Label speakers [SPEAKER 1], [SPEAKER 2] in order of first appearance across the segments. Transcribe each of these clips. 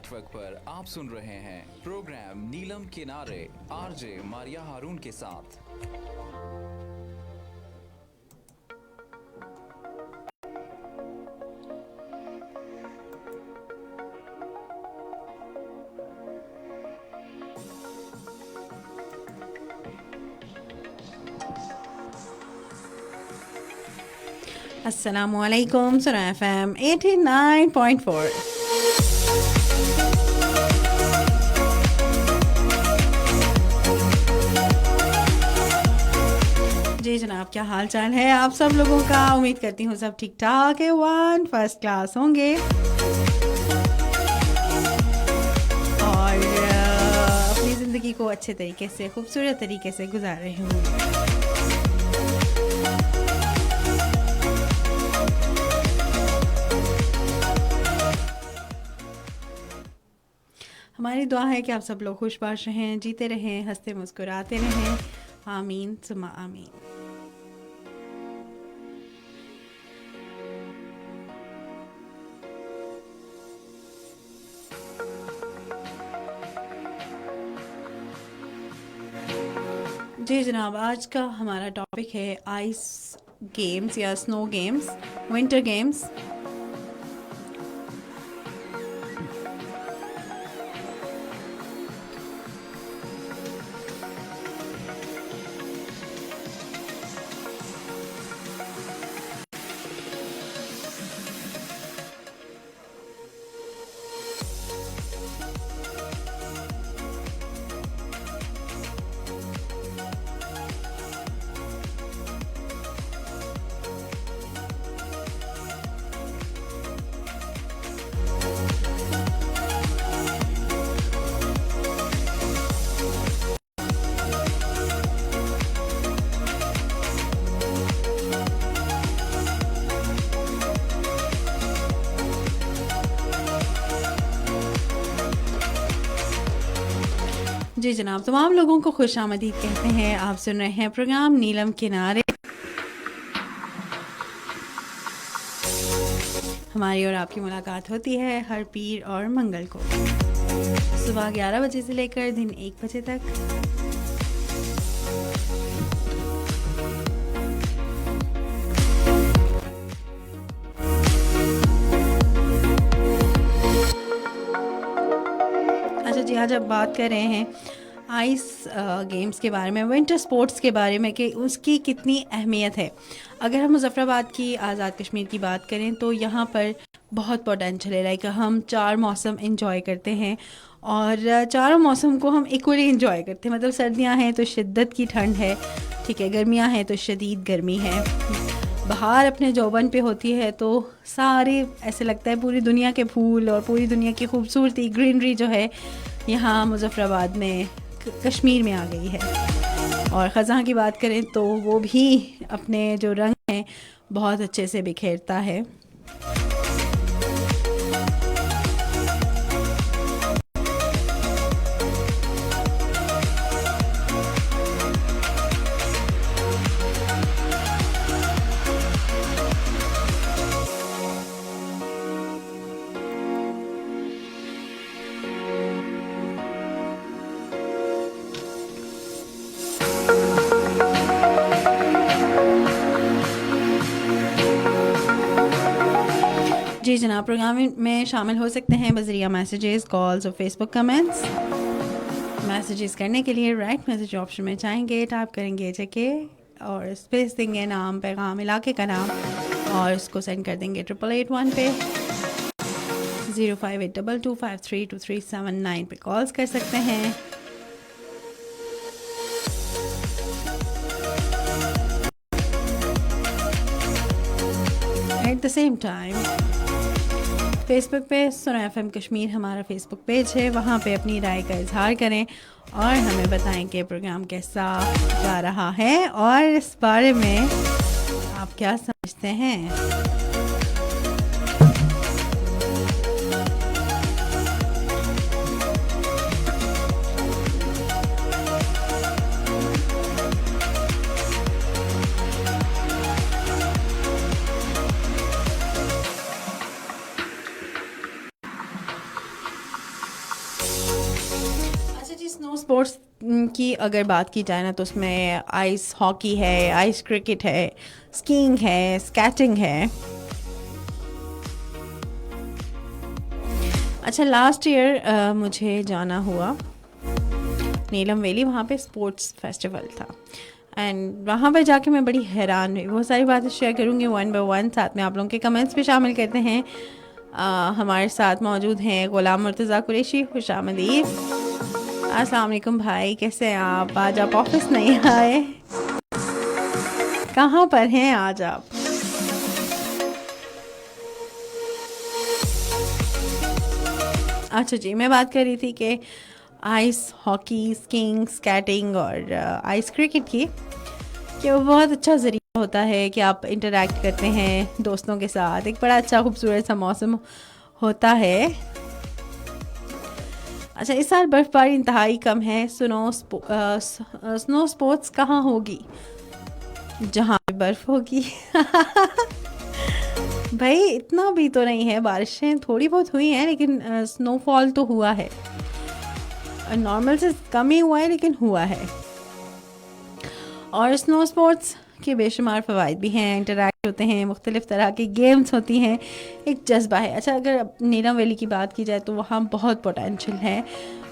[SPEAKER 1] Network पर आप सुन रहे हैं प्रोग्राम नीलम किनारे आरजे मारिया हारून के साथ।
[SPEAKER 2] Assalamualaikum, Surah FM 89.4। जी जनाब, क्या हाल चाल है आप सब लोगों का? उम्मीद करती हूँ सब ठीक ठाक है, वन फर्स्ट क्लास होंगे और अपनी ज़िंदगी को अच्छे तरीके से, खूबसूरत तरीके से गुजार रहे होंगे। हमारी दुआ है कि आप सब लोग खुशबाश रहें, जीते रहें, हंसते मुस्कुराते रहें। आमीन सुमा आमीन। जी जनाब, आज का हमारा टॉपिक है आइस गेम्स या स्नो गेम्स, विंटर गेम्स। जी जनाब, तमाम लोगों को खुश आमदीद कहते हैं। आप सुन रहे हैं प्रोग्राम नीलम किनारे। हमारी और आपकी मुलाकात होती है हर पीर और मंगल को सुबह 11 बजे से लेकर दिन 1 बजे तक। अच्छा जी, आज अब बात कर रहे हैं आइस गेम्स के बारे में, विंटर स्पोर्ट्स के बारे में कि उसकी कितनी अहमियत है। अगर हम मुज़फ़्फ़राबाद की, आज़ाद कश्मीर की बात करें तो यहाँ पर बहुत पोटेंशियल है। लाइक हम 4 मौसम इंजॉय करते हैं और चारों मौसम को हम इक्वली इंजॉय करते हैं। मतलब सर्दियाँ हैं तो शिद्दत की ठंड है, ठीक है, गर्मियाँ हैं तो शदीद गर्मी है, बाहर अपने जौबन पे होती है तो सारे ऐसे लगता है पूरी दुनिया के फूल और पूरी दुनिया की खूबसूरती, ग्रीनरी जो है यहाँ मुज़फ़्फ़राबाद में, कश्मीर में आ गई है। और ख़ज़ां की बात करें तो वो भी अपने जो रंग हैं बहुत अच्छे से बिखेरता है। जी जनाब, प्रोग्राम में शामिल हो सकते हैं बज़रिया मैसेजेस, कॉल्स और फेसबुक कमेंट्स। मैसेजेस करने के लिए राइट मैसेज ऑप्शन में जाएंगे, टाइप करेंगे JK और स्पेस देंगे नाम, पैगाम, इलाके का नाम और उसको सेंड कर देंगे 8881 पे। 0582253239 पे कॉल्स कर सकते हैं। Eight the same time Facebook पे सुना FM कश्मीर हमारा फेसबुक पेज है, वहाँ पे अपनी राय का इजहार करें और हमें बताएं कि प्रोग्राम कैसा जा रहा है और इस बारे में आप क्या समझते हैं। की अगर बात की जाए ना तो उसमें आइस हॉकी है, आइस क्रिकेट है, स्कीइंग है, स्केटिंग है। अच्छा, लास्ट ईयर मुझे जाना हुआ नीलम वैली, वहाँ पे स्पोर्ट्स फेस्टिवल था एंड वहाँ पर जाके मैं बड़ी हैरान हुई। बहुत सारी बातें शेयर करूँगी वन बाय वन, साथ में आप लोगों के कमेंट्स भी शामिल करते हैं। हमारे साथ मौजूद हैं गुलाम मुर्तज़ा कुरैशी, खुशामदीद। अस्सलाम वालेकुम भाई, कैसे हैं आप? आज आप ऑफिस नहीं आए, कहाँ पर हैं आज आप? अच्छा जी, मैं बात कर रही थी कि आइस हॉकी, स्कीइंग, स्केटिंग और आइस क्रिकेट की, कि वो बहुत अच्छा ज़रिया होता है कि आप इंटरेक्ट करते हैं दोस्तों के साथ। एक बड़ा अच्छा खूबसूरत सा मौसम होता है। अच्छा, इस साल बर्फ़बारी इंतहाई कम है। स्नो स्पोर्ट्स कहाँ होगी? जहाँ पे बर्फ़ होगी। भाई इतना भी तो नहीं है, बारिशें थोड़ी बहुत हुई हैं लेकिन स्नोफॉल तो हुआ है, नॉर्मल से कम ही हुआ है लेकिन हुआ है। और स्नो स्पोर्ट्स के बेशुमार फ़वाइद भी हैं, इंटरैक्ट होते हैं, मुख्तलिफ़ तरह की गेम्स होती हैं, एक जज्बा है। अच्छा, अगर नीलम वैली की बात की जाए तो वहाँ बहुत पोटेंशियल है,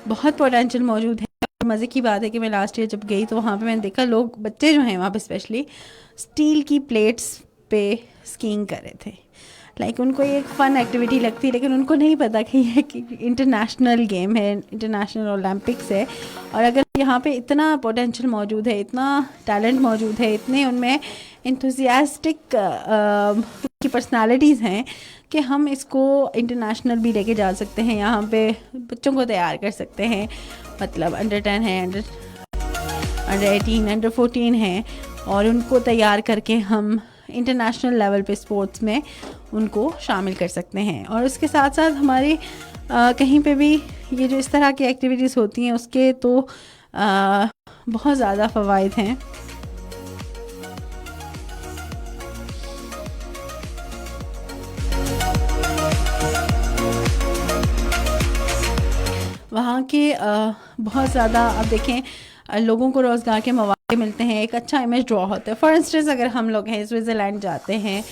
[SPEAKER 2] बहुत पोटेंशियल मौजूद है। मज़े की बात है कि मैं लास्ट ईयर जब गई तो वहाँ पे मैंने देखा लोग, बच्चे जो हैं वहाँ पे स्पेशली, स्टील की प्लेट्स पे स्कीइंग कर रहे थे। लाइक उनको ये एक फ़न एक्टिविटी लगती है, लेकिन उनको नहीं पता कि ये कि इंटरनेशनल गेम है, इंटरनेशनल ओलंपिक्स है। और अगर यहाँ पे इतना पोटेंशियल मौजूद है, इतना टैलेंट मौजूद है, इतने उनमें इंथुसियास्टिक की पर्सनालिटीज़ हैं कि हम इसको इंटरनेशनल भी लेके जा सकते हैं। यहाँ पे बच्चों को तैयार कर सकते हैं, मतलब अंडर 10 है, अंडर 18, अंडर 14 हैं, और उनको तैयार करके हम इंटरनेशनल लेवल पे स्पोर्ट्स में उनको शामिल कर सकते हैं। और उसके साथ साथ हमारे कहीं पे भी ये जो इस तरह की एक्टिविटीज़ होती हैं उसके तो बहुत ज़्यादा फ़वाइद हैं। वहाँ के बहुत ज़्यादा, अब देखें, लोगों को रोज़गार के मौके मिलते हैं, एक अच्छा इमेज ड्रॉ होता है। फॉर इंस्टेंस अगर हम लोग हैं स्विट्ज़रलैंड जाते हैं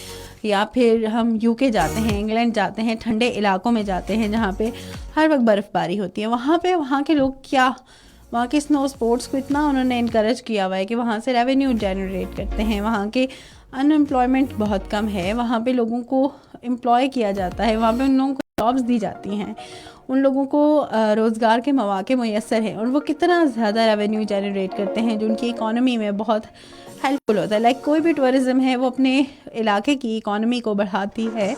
[SPEAKER 2] या फिर हम यूके जाते हैं, इंग्लैंड जाते हैं, ठंडे इलाकों में जाते हैं जहाँ पे हर वक्त बर्फ़बारी होती है, वहाँ पे वहाँ के लोग क्या, वहाँ के स्नो स्पोर्ट्स को इतना उन्होंने इनकरेज किया हुआ है कि वहाँ से रेवेन्यू जनरेट करते हैं। वहाँ के अनएम्प्लॉयमेंट बहुत कम है, वहाँ पे लोगों को एम्प्लॉय किया जाता है, वहाँ पे उन लोगों को जॉब्स दी जाती हैं, उन लोगों को रोज़गार के मौके मुयस्सर हैं, और वो कितना ज़्यादा रेवेन्यू जनरेट करते हैं जो उनकी इकॉनमी में बहुत हेल्पफुल होता है। लाइक कोई भी टूरिज़्म है वो अपने इलाके की इकॉनमी को बढ़ाती है,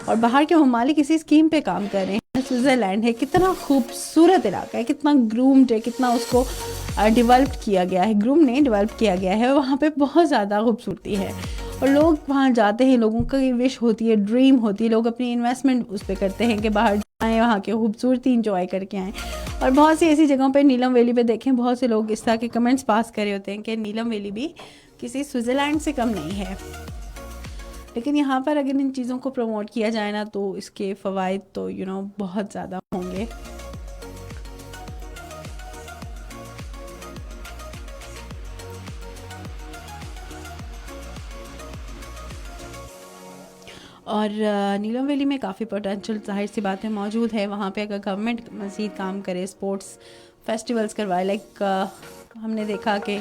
[SPEAKER 2] और बाहर के ममालिक इसी स्कीम पे काम कर रहे हैं। स्विट्ज़रलैंड है, कितना खूबसूरत इलाका है, कितना ग्रूम्ड है, कितना उसको डेवलप किया गया है, ग्रूम नहीं डेवलप किया गया है, वहाँ पे बहुत ज़्यादा खूबसूरती है, और लोग वहाँ जाते हैं, लोगों की विश होती है, ड्रीम होती है, लोग अपनी इन्वेस्टमेंट उस पर करते हैं कि बाहर जाएँ, वहाँ की खूबसूरती इंजॉय करके आएँ। और बहुत सी ऐसी जगहों पे नीलम वैली पे देखें, बहुत से लोग इस तरह के कमेंट्स पास करे होते हैं कि नीलम वैली भी किसी स्विट्ज़रलैंड से कम नहीं है। लेकिन यहाँ पर अगर इन चीज़ों को प्रमोट किया जाए ना तो इसके फ़वाइद तो बहुत ज़्यादा होंगे। और नीलम वैली में काफ़ी पोटेंशियल ज़ाहिर सी बातें मौजूद है। वहाँ पे अगर गवर्नमेंट मज़ीद काम करे, स्पोर्ट्स फेस्टिवल्स करवाए, लाइक हमने देखा कि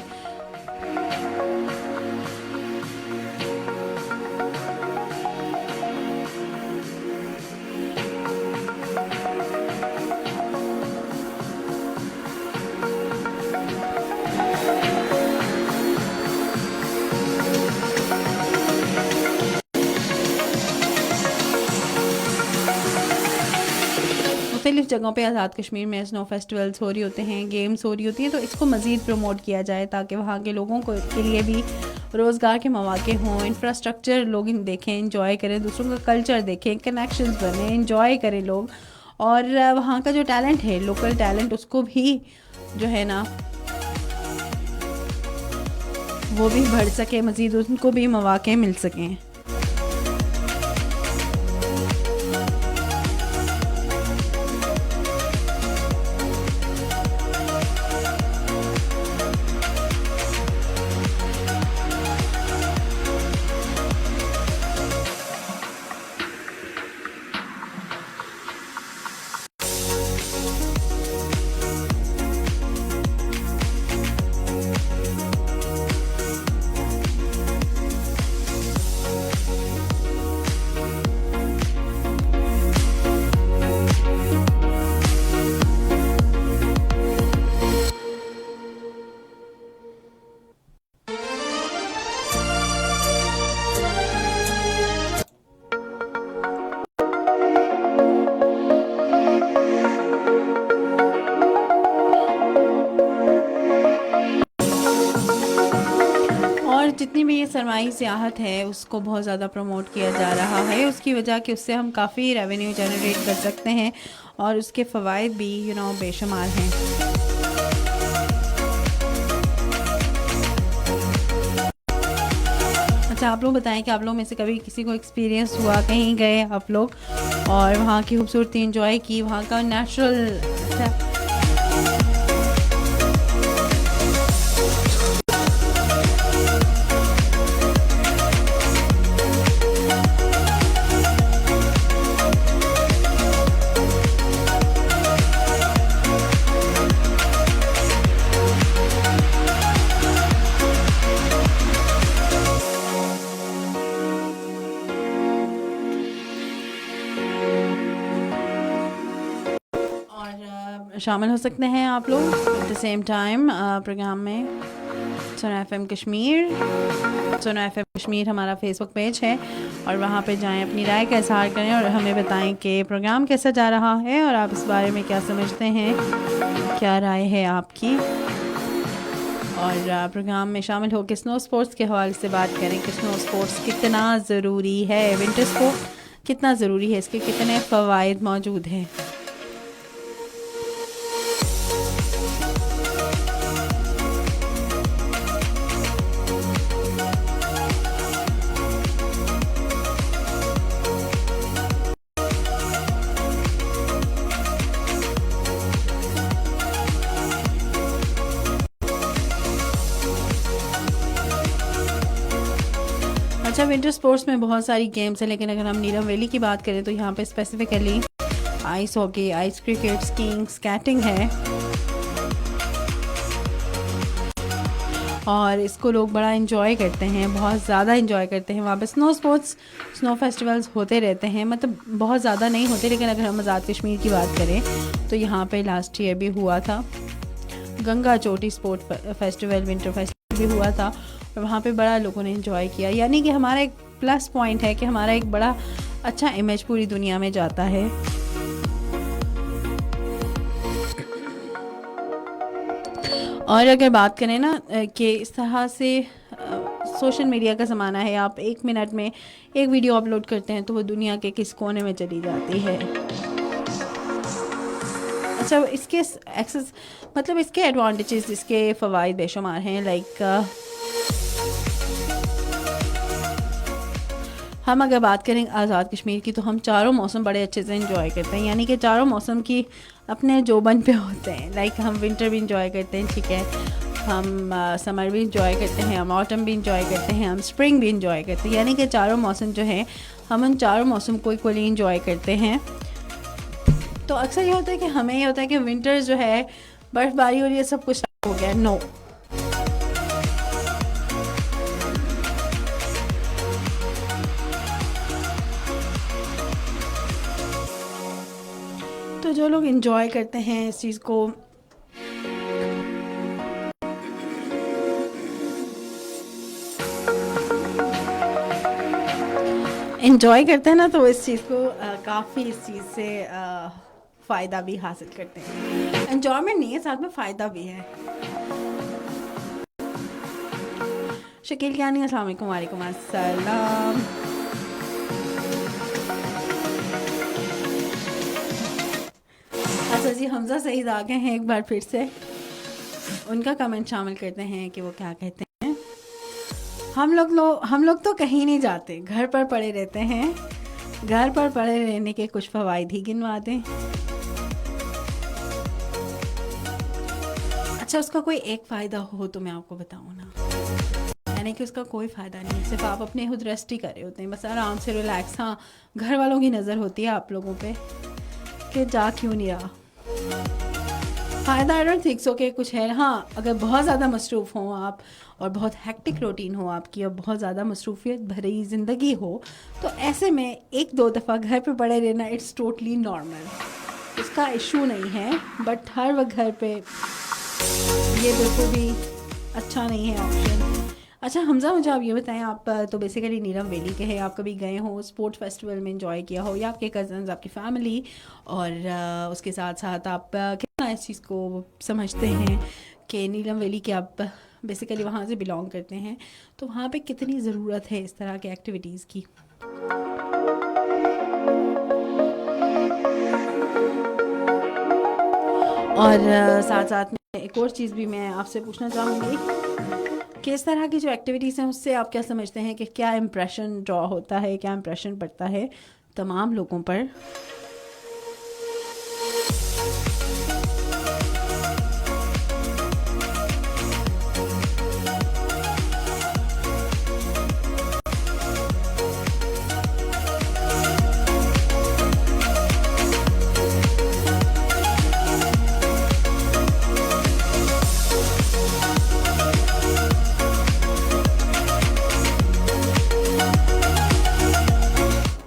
[SPEAKER 2] मुख्तलिफ़ जगहों पे आज़ाद कश्मीर में स्नो फेस्टिवल्स हो रही होते हैं, गेम्स हो रही होती हैं, तो इसको मज़ीद प्रमोट किया जाए ताकि वहाँ के लोगों को के लिए भी रोज़गार के मौके हों, इंफ्रास्ट्रक्चर लोग देखें, इंजॉय करें, दूसरों का कल्चर देखें, कनेक्शंस बने, इंजॉय करें लोग, और वहाँ का जो टैलेंट है, लोकल टैलेंट, उसको भी जो है ना वो भी बढ़ सके, मज़ीद उनको भी मौके मिल सकें। जितनी भी ये सरमाही सियाहत है उसको बहुत ज़्यादा प्रमोट किया जा रहा है, उसकी वजह कि उससे हम काफ़ी रेवेन्यू जनरेट कर सकते हैं और उसके फ़वाइद भी बेशुमार हैं। अच्छा, आप लोग बताएं कि आप लोग में से कभी किसी को एक्सपीरियंस हुआ, कहीं गए आप लोग और वहाँ की खूबसूरती एंजॉय की, वहाँ का नेचुरल। शामिल हो सकते हैं आप लोग at the same time program में सुना एफएम कश्मीर। सुना एफएम कश्मीर हमारा फेसबुक पेज है और वहाँ पे जाएं, अपनी राय का इजहार करें और हमें बताएं कि प्रोग्राम कैसा जा रहा है और आप इस बारे में क्या समझते हैं, क्या राय है आपकी। और प्रोग्राम में शामिल होकर स्नो स्पोर्ट्स के हवाले से बात करें कि स्नो स्पोर्ट्स कितना ज़रूरी है, विंटर स्पोर्ट कितना ज़रूरी है, इसके कितने फ़वाइद मौजूद हैं। अच्छा, विंटर स्पोर्ट्स में बहुत सारी गेम्स हैं, लेकिन अगर हम नीलम वैली की बात करें तो यहाँ पे specifically ice hockey, ice cricket, skiing, skating है और इसको लोग बड़ा एंजॉय करते हैं, बहुत ज़्यादा एंजॉय करते हैं। वहाँ पे स्नो स्पोर्ट्स, स्नो फेस्टिवल्स होते रहते हैं, मतलब बहुत ज़्यादा नहीं होते, लेकिन अगर हम आज़ाद कश्मीर की बात करें तो यहाँ पे लास्ट ईयर भी हुआ था गंगा चोटी स्पोर्ट फेस्टिवल, विंटर फेस्टिवल भी हुआ था और वहाँ पे बड़ा लोगों ने एंजॉय किया। यानी कि हमारा एक प्लस पॉइंट है कि हमारा एक बड़ा अच्छा इमेज पूरी दुनिया में जाता है। और अगर बात करें ना कि इस तरह से सोशल मीडिया का ज़माना है, आप एक मिनट में एक वीडियो अपलोड करते हैं तो वो दुनिया के किस कोने में चली जाती है। अच्छा, इसके एक्सेस मतलब इसके एडवांटेजेस, इसके फ़वाइद बेशुमार हैं। लाइक हम अगर बात करें आज़ाद कश्मीर की तो हम चारों मौसम बड़े अच्छे से एंजॉय करते हैं, यानी कि चारों मौसम की अपने जोबन पे होते हैं। लाइक हम विंटर भी इंजॉय करते हैं, ठीक है, हम समर भी इंजॉय करते हैं, हम ऑटम भी इंजॉय करते हैं, हम स्प्रिंग भी इंजॉय करते हैं, यानी कि चारों मौसम जो हैं हम उन चारों मौसम को इक्वली इंजॉय करते हैं। तो अक्सर ये होता है कि हमें ये होता है कि विंटर जो है बर्फ़बारी हो रही है, सब कुछ हो गया, नो। तो जो लोग एंजॉय करते हैं इस चीज़ को, एंजॉय करते हैं ना, तो इस चीज़ को काफ़ी इस चीज़ से फ़ायदा भी हासिल करते हैं। एंजॉयमेंट नहीं है, साथ में फ़ायदा भी है। शकील कियानी, अस्सलाम वालेकुम। वालेकुम अस्सलाम। अच्छा जी, हमज़ा सईद आ गए हैं एक बार फिर से, उनका कमेंट शामिल करते हैं कि वो क्या कहते हैं। हम लोग तो कहीं नहीं जाते, घर पर पड़े रहते हैं, घर पर पड़े रहने के कुछ फ़वाइद ही गिनवा दें। अच्छा, उसका कोई एक फ़ायदा हो तो मैं आपको बताऊँ ना, यानी कि उसका कोई फ़ायदा नहीं, सिर्फ आप अपने खुद रेस्ट ही कर रहे होते हैं, बस आराम से रिलैक्स। हाँ, घर वालों की नज़र होती है आप लोगों पे कि जा क्यों नहीं रहा। फ़ायदा आई डोंट थिंक सो कि कुछ है। हाँ, अगर बहुत ज़्यादा मसरूफ़ हों आप और बहुत हेक्टिक रूटीन हो आपकी और बहुत ज़्यादा मसरूफियत भरी ज़िंदगी हो, तो ऐसे में एक दो दफ़ा घर पे पड़े रहना इट्स टोटली नॉर्मल, उसका इशू नहीं है। बट हर वक्त घर पे ये बिल्कुल भी अच्छा नहीं है ऑप्शन। अच्छा हमज़ा, मुझे आप ये बताएं, आप तो बेसिकली नीलम वैली के हैं, आप कभी गए हो स्पोर्ट्स फेस्टिवल में एंजॉय किया हो, या आपके कज़न्स, आपकी फैमिली, और उसके साथ साथ आप कितना इस चीज़ को समझते हैं कि नीलम वैली के आप बेसिकली वहाँ से बिलोंग करते हैं, तो वहाँ पे कितनी ज़रूरत है इस तरह के एक्टिविटीज़ की। और साथ साथ में एक और चीज़ भी मैं आपसे पूछना चाहूँगी कि इस तरह की जो एक्टिविटीज़ हैं उससे आप क्या समझते हैं कि क्या इम्प्रेशन ड्रॉ होता है, क्या इम्प्रेशन पड़ता है तमाम लोगों पर?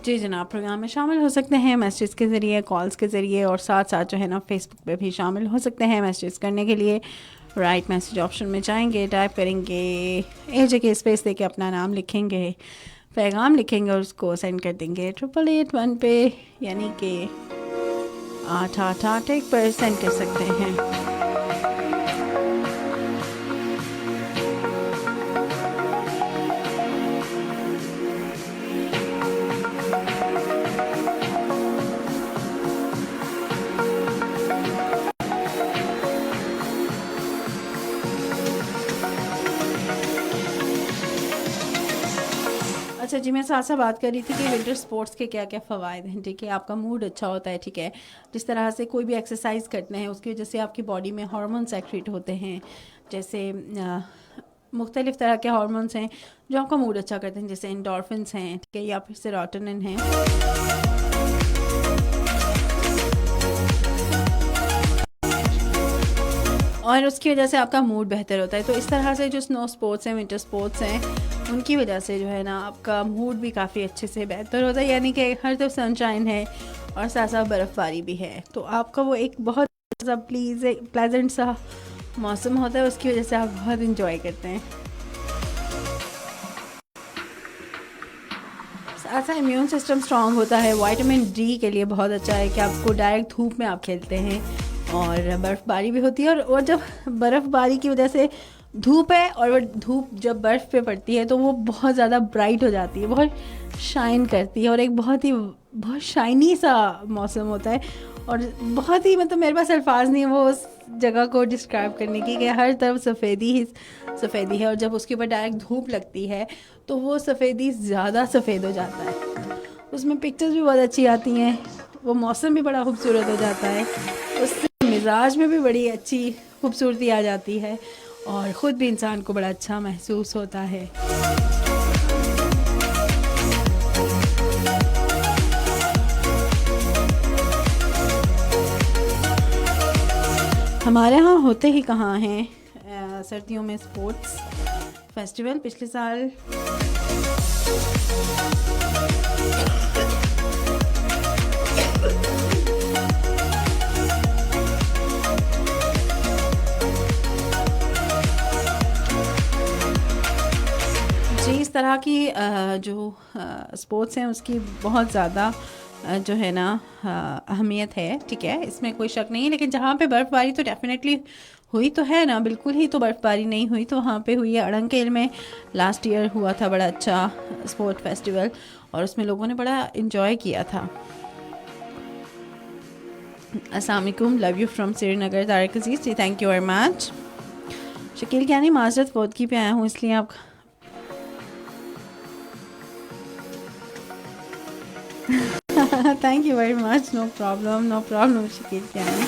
[SPEAKER 2] जी जनाब, प्रोग्राम में शामिल हो सकते हैं मैसेज के ज़रिए, कॉल्स के ज़रिए, और साथ साथ जो है ना फेसबुक पे भी शामिल हो सकते हैं। मैसेज करने के लिए राइट मैसेज ऑप्शन में जाएंगे, टाइप करेंगे, एक जगह स्पेस देके अपना नाम लिखेंगे, पैगाम लिखेंगे और उसको सेंड कर देंगे 8881 पे, यानी कि 888 पर सेंड कर सकते हैं। अच्छा जी, मैं साथ साथ बात कर रही थी कि विंटर स्पोर्ट्स के क्या क्या फ़वाद हैं। ठीक है, आपका मूड अच्छा होता है। ठीक है, जिस तरह से कोई भी एक्सरसाइज करते हैं उसकी वजह से आपकी बॉडी में हार्मोन सेक्रेट होते हैं, जैसे मुख्तलिफ़ तरह के हार्मोन्स हैं जो आपका मूड अच्छा करते हैं, जैसे एंडोर्फिन्स हैं, ठीक है, या फिर सेरोटोनिन हैं। और उसकी वजह से आपका मूड बेहतर होता है। तो इस तरह से जो स्नो स्पोर्ट्स हैं, विंटर स्पोर्ट्स हैं, उनकी वजह से जो है ना आपका मूड भी काफ़ी अच्छे से बेहतर होता है, यानी कि हर तरफ सनशाइन है और साथ साथ बर्फ़बारी भी है, तो आपका वो एक बहुत प्लेजेंट सा मौसम होता है, उसकी वजह से आप बहुत इंजॉय करते हैं। साथ साथ इम्यून सिस्टम स्ट्रॉन्ग होता है। विटामिन डी के लिए बहुत अच्छा है कि आपको डायरेक्ट धूप में आप खेलते हैं, और बर्फ़बारी भी होती है, और जब बर्फ़बारी की वजह से धूप है और वो धूप जब बर्फ़ पे पड़ती है तो वो बहुत ज़्यादा ब्राइट हो जाती है, बहुत शाइन करती है, और एक बहुत शाइनी सा मौसम होता है, और बहुत ही मतलब मेरे पास अल्फाज नहीं है वो उस जगह को डिस्क्राइब करने की, कि हर तरफ सफ़ेदी ही सफ़ेदी है, और जब उसके ऊपर डायरेक्ट धूप लगती है तो वो सफ़ेदी ज़्यादा सफ़ेद हो जाता है। उसमें पिक्चर्स भी बहुत अच्छी आती हैं, वो मौसम भी बड़ा खूबसूरत हो जाता है, उससे मिजाज में भी बड़ी अच्छी खूबसूरती आ जाती है, और ख़ुद भी इंसान को बड़ा अच्छा महसूस होता है। हमारे यहाँ होते ही कहाँ हैं सर्दियों में स्पोर्ट्स फेस्टिवल। पिछले साल जी इस तरह की जो स्पोर्ट्स हैं उसकी बहुत ज़्यादा जो है ना अहमियत है। ठीक है, इसमें कोई शक नहीं है, लेकिन जहाँ पे बर्फ़बारी तो डेफिनेटली हुई तो है ना, बिल्कुल ही तो बर्फ़बारी नहीं हुई तो वहाँ पे हुई है। अड़ंकेल में लास्ट ईयर हुआ था बड़ा अच्छा स्पोर्ट फेस्टिवल, और उसमें लोगों ने बड़ा इन्जॉय किया था। अस्सलाम वालेकुम, love you from Srinagar Tariq Aziz ji, thank you very much. Shakeel क्या नहीं, माजरत फौदगी पे आया हूँ इसलिए आप thank you very much, no problem Shakeel क्या नहीं।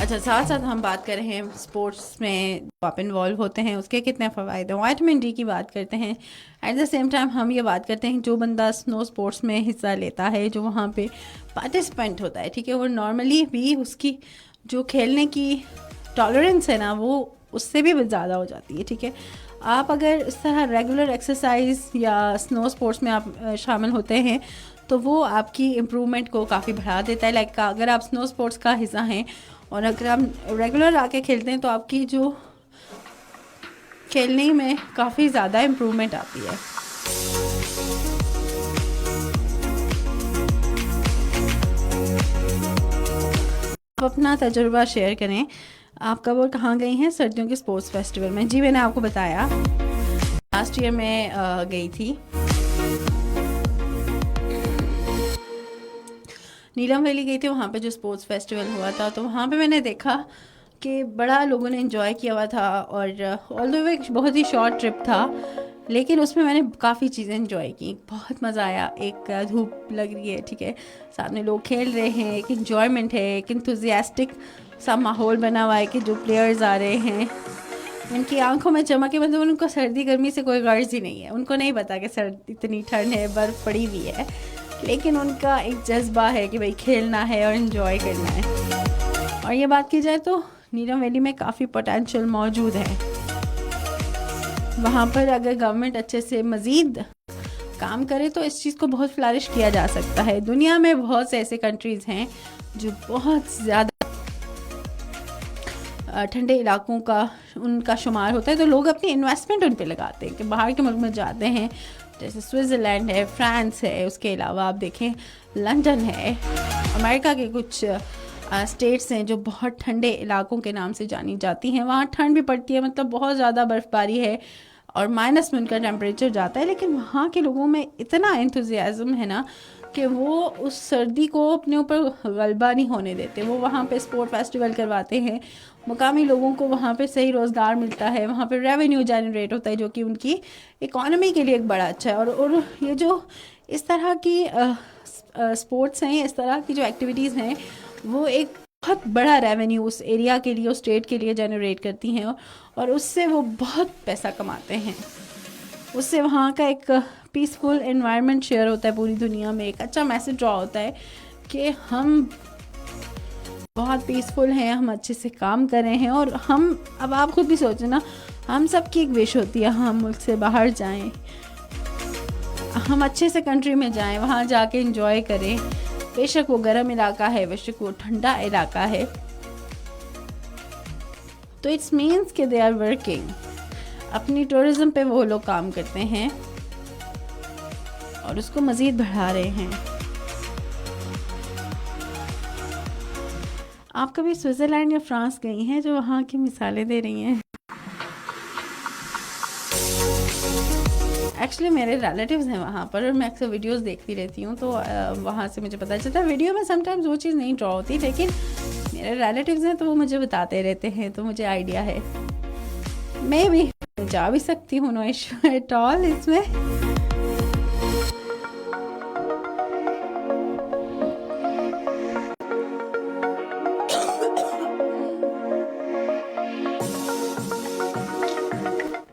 [SPEAKER 2] अच्छा, साथ साथ हम बात कर रहे हैं स्पोर्ट्स में जो आप इन्वॉल्व होते हैं उसके कितने फ़वाइद हैं। विटामिन डी की बात करते हैं, एट द सेम टाइम हम ये बात करते हैं जो बंदा स्नो स्पोर्ट्स में हिस्सा लेता है, जो वहाँ पे पार्टिसिपेंट होता है, ठीक है, वो नॉर्मली भी उसकी जो खेलने की टॉलरेंस है ना वो उससे भी ज़्यादा हो जाती है। ठीक है, आप अगर इस तरह रेगुलर एक्सरसाइज या स्नो स्पोर्ट्स में आप शामिल होते हैं तो वो आपकी इम्प्रूवमेंट को काफ़ी बढ़ा देता है। लाइक अगर आप स्नो स्पोर्ट्स का हिस्सा हैं और अगर आप रेगुलर आके खेलते हैं तो आपकी जो खेलने में काफ़ी ज़्यादा इम्प्रूवमेंट आती है। आप अपना तजुर्बा शेयर करें, आप कब और कहाँ गई हैं सर्दियों के स्पोर्ट्स फेस्टिवल में? जी मैंने आपको बताया लास्ट ईयर मैं गई थी, नीलम वैली गई थी, वहाँ पे जो स्पोर्ट्स फेस्टिवल हुआ था। तो वहाँ पे मैंने देखा कि बड़ा लोगों ने एंजॉय किया हुआ था, और ऑल्दो वो एक बहुत ही शॉर्ट ट्रिप था, लेकिन उसमें मैंने काफ़ी चीज़ें एंजॉय की, बहुत मज़ा आया। एक धूप लग रही है, ठीक है, सामने लोग खेल रहे हैं, एक इन्जॉयमेंट है, एक इंथुजियास्टिक सा माहौल बना हुआ है कि जो प्लेयर्स आ रहे हैं उनकी आंखों में चमक है, मतलब उनको सर्दी गर्मी से कोई गर्ज ही नहीं है, उनको नहीं पता कि सर्दी इतनी ठंड है, बर्फ़ पड़ी हुई है, लेकिन उनका एक जज्बा है कि भाई खेलना है और इन्जॉय करना है। और ये बात की जाए तो नीलम वैली में काफ़ी पोटेंशियल मौजूद है, वहाँ पर अगर गवर्नमेंट अच्छे से मज़ीद काम करे तो इस चीज़ को बहुत फ्लरिश किया जा सकता है। दुनिया में बहुत से ऐसे कंट्रीज़ हैं जो बहुत ज़्यादा ठंडे इलाकों का उनका शुमार होता है, तो लोग अपनी इन्वेस्टमेंट उन पे लगाते हैं कि बाहर के मुल्क में जाते हैं, जैसे स्विट्ज़रलैंड है, फ्रांस है, उसके अलावा आप देखें लंदन है, अमेरिका के कुछ स्टेट्स हैं जो बहुत ठंडे इलाकों के नाम से जानी जाती हैं। वहाँ ठंड भी पड़ती है, मतलब बहुत ज़्यादा बर्फ़बारी है और माइनस में उनका टेम्परेचर जाता है, लेकिन वहाँ के लोगों में इतना एंथुजियाज़म है ना कि वो उस सर्दी को अपने ऊपर गलबा नहीं होने देते। वो वहाँ पे स्पोर्ट फेस्टिवल करवाते हैं, मुकामी लोगों को वहाँ पे सही रोज़गार मिलता है, वहाँ पे रेवेन्यू जनरेट होता है जो कि उनकी इकॉनमी के लिए एक बड़ा अच्छा है। और ये जो इस तरह की स्पोर्ट्स हैं, इस तरह की जो एक्टिविटीज़ हैं, वो एक बहुत बड़ा रेवेन्यू उस एरिया के लिए, उस स्टेट के लिए जनरेट करती हैं, और उससे वो बहुत पैसा कमाते हैं। उससे वहाँ का एक पीसफुल एनवायरनमेंट शेयर होता है पूरी दुनिया में, एक अच्छा मैसेज ड्रॉ होता है कि हम बहुत पीसफुल हैं, हम अच्छे से काम कर रहे हैं। और हम, अब आप खुद भी सोचें ना, हम सब की एक विश होती है हम मुल्क से बाहर जाएं, हम अच्छे से कंट्री में जाएं, वहाँ जाके एंजॉय करें, बेशक वो गर्म इलाका है, बेशक वो ठंडा इलाका है। तो इट्स मीन्स कि दे आर वर्किंग, अपनी टूरिज्म पे वो लोग काम करते हैं और उसको मज़ीद बढ़ा रहे हैं। आप कभी स्विट्ज़रलैंड या फ्रांस गई हैं जो वहाँ की मिसालें दे रही हैं? एक्चुअली मेरे रिलेटिव्स हैं वहाँ पर और मैं अक्सर वीडियोस देखती रहती हूँ, तो वहाँ से मुझे पता चलता है। वीडियो में समटाइम्स वो चीज़ नहीं ड्रॉ होती, लेकिन मेरे रिलेटिव्स हैं तो वो मुझे बताते रहते हैं, तो मुझे आइडिया है। मैं भी जा भी सकती हूँ, नो इशू एट ऑल इसमें।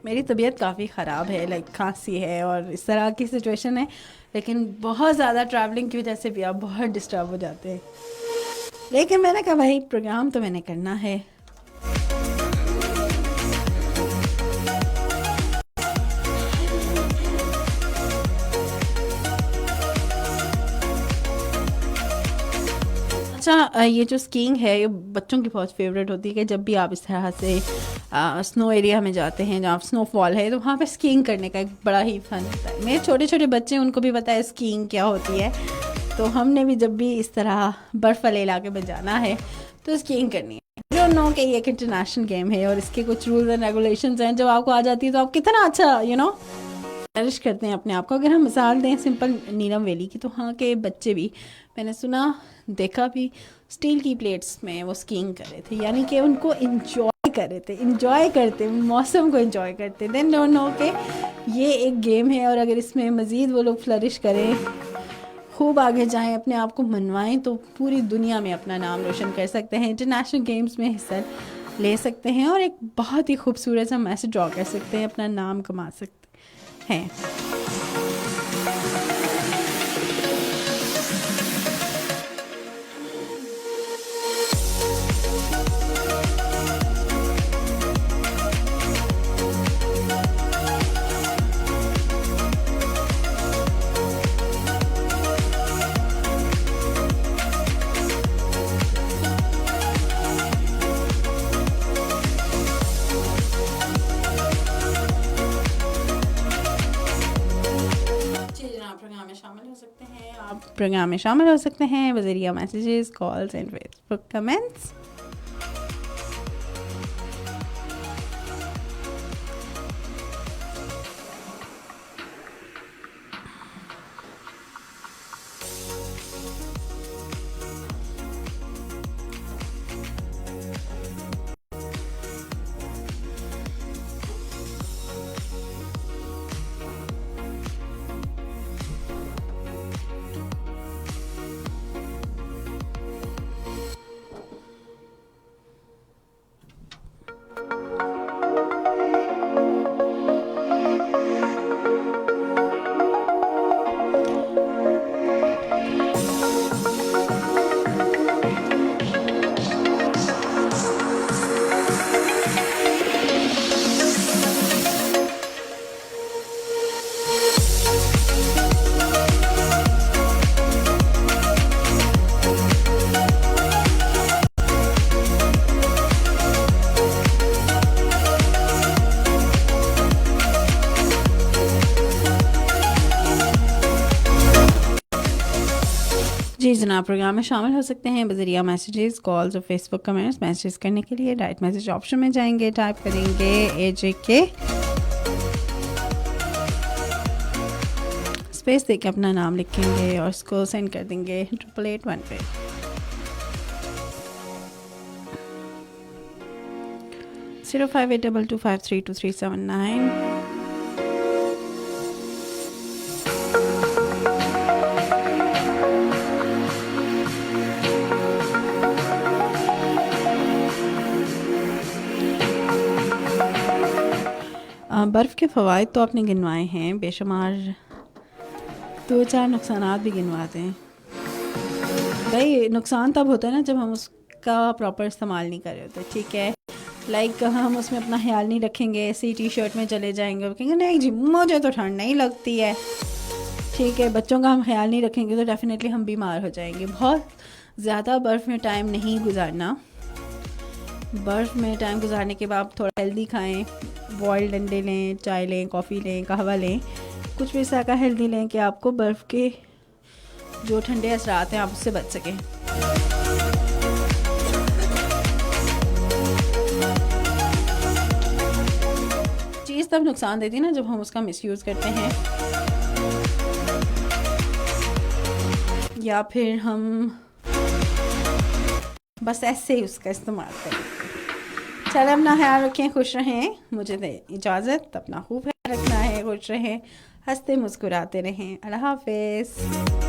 [SPEAKER 2] मेरी तबीयत काफ़ी ख़राब है, लाइक खांसी है और इस तरह की सिचुएशन है, लेकिन बहुत ज़्यादा ट्रैवलिंग की वजह से भी आप बहुत डिस्टर्ब हो जाते हैं। लेकिन मैंने कहा भाई प्रोग्राम तो मैंने करना है। अच्छा, ये जो स्कीइंग है ये बच्चों की बहुत फेवरेट होती है कि जब भी आप इस तरह से स्नो एरिया में जाते हैं जहाँ स्नोफॉल है, तो वहाँ पे स्कीइंग करने का एक बड़ा ही फन होता है। मेरे छोटे छोटे बच्चे हैं, उनको भी पता है स्कीइंग क्या होती है, तो हमने भी जब भी इस तरह बर्फ़ वाले इलाके में जाना है तो स्कीइंग करनी है। डोंट नो कि ये एक इंटरनेशनल गेम है और इसके कुछ रूल्स एंड रेगुलेशंस हैं, जब आपको आ जाती है तो आप कितना अच्छा फ्लरिश करते हैं अपने आप को। अगर हम मिसाल दें सिंपल नीलम वैली की, तो वहाँ के बच्चे भी, मैंने सुना देखा भी, स्टील की प्लेट्स में वो स्कीइंग कर रहे थे, यानी कि उनको इंजॉय कर रहे थे, इंजॉय करते, मौसम को इंजॉय करते। देन डोंट नो कि ये एक गेम है और अगर इसमें मज़ीद वो लोग फ्लरिश करें, खूब आगे जाएं, अपने आप को मनवाएं, तो पूरी दुनिया में अपना नाम रोशन कर सकते हैं, इंटरनेशनल गेम्स में हिस्सा ले सकते हैं और एक बहुत ही खूबसूरत सा मैसेज ड्रॉ कर सकते हैं, अपना नाम कमा सकते हैं। प्रोग्राम में शामिल हो सकते हैं बज़रिया messages, calls and Facebook comments. जी जनाब, प्रोग्राम में शामिल हो सकते हैं बज़रिया मैसेजेस, कॉल्स और फेसबुक कमेंट्स। मैसेज करने के लिए राइट मैसेज ऑप्शन में जाएंगे, टाइप करेंगे AJK, स्पेस देके अपना नाम लिखेंगे और उसको सेंड कर देंगे 8881 पे। ज़ीरो 5822532379। बर्फ़ के फ़वाइद तो आपने गिनवाए हैं, बेशुमार 2-4 नुकसानात भी गिनवाते हैं। भाई नुकसान तब होता है ना जब हम उसका प्रॉपर इस्तेमाल नहीं कर रहे होते, ठीक है। लाइक हम उसमें अपना ख्याल नहीं रखेंगे, ऐसी टी-शर्ट में चले जाएंगे और कहेंगे नहीं जी मुझे तो ठंड नहीं लगती है, ठीक है। बच्चों का हम ख्याल नहीं रखेंगे तो डेफिनेटली हम बीमार हो जाएंगे। बहुत ज़्यादा बर्फ़ में टाइम नहीं गुजारना। बर्फ़ में टाइम गुजारने के बाद थोड़ा हेल्दी खाएं, बॉइल्ड अंडे लें, चाय लें, कॉफ़ी लें, कहवा लें, कुछ भी ऐसा का हेल्दी लें कि आपको बर्फ़ के जो ठंडे असरात हैं आप उससे बच सकें। चीज़ तब नुकसान देती है ना जब हम उसका मिसयूज़ करते हैं या फिर हम बस ऐसे ही उसका इस्तेमाल करें। चलो अपना ख्याल रखें, खुश रहें। मुझे दे इजाज़त, अपना खूब ख्याल रखना है, खुश रहें, हंसते मुस्कुराते रहें। अल्लाह हाफ़िज़।